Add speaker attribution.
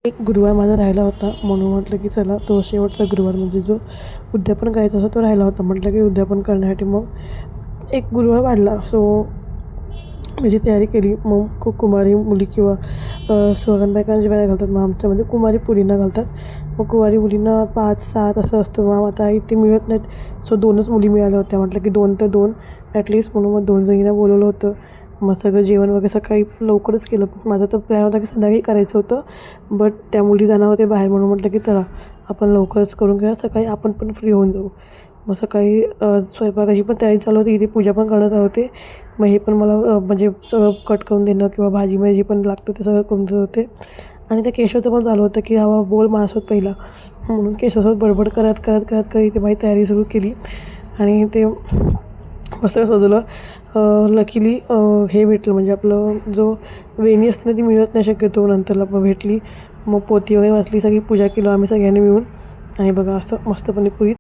Speaker 1: एक गुरुवार माझा राहिला होता म्हणून म्हटलं की चला तो शेवटचा गुरुवार म्हणजे जो उद्यापन करायचा होता तो राहिला होता. म्हटलं की उद्यापन करण्यासाठी मग एक गुरुवार वाढला. सो त्याची तयारी केली. मग कुमारी मुली किंवा सुहागण बायकांना जेवायला घालतात. मग आमच्यामध्ये कुमारी मुलींना घालतात. मग कुमारी मुलींना 5-7 असं असतं. मग आता इथे मिळत नाहीत. सो 2च मुली मिळाल्या होत्या. म्हटलं की 2 तर 2 ॲटलिस्ट म्हणून मग 2 जणींना बोलवलं होतं. मग सगळं जेवण वगैरे सकाळी लवकरच केलं. माझा तर प्लॅन होता की संध्याकाळी करायचं होतं. बट त्या मुली जाणार होते बाहेर म्हणून म्हटलं की चला आपण लवकरच करून घेऊया. सकाळी आपण पण फ्री होऊन जाऊ. मग सकाळी स्वयंपाकाची पण तयारी चालू होती. इथे पूजा पण करण्यात आली होते. मग हे पण मला म्हणजे सगळं कट करून देणं किंवा भाजी जी पण लागतं ते सगळं करून देत होते. आणि त्या केशवचं पण चालू होतं की हा बोल माझ्यासोबत पहिला म्हणून केशवसोबत बडबड करत इथे माझी तयारी सुरू केली. आणि ते मस्त सजवलं. लकीली हे भेटलं म्हणजे आपलं जो वेणी असते ना ती मिळत नाही शक्यतो. नंतरला पण भेटली. मग पोथी वगैरे वाचली. सगळी पूजा केली आम्ही सगळ्यांनी मिळून. आणि बघा असं मस्तपणे पुरी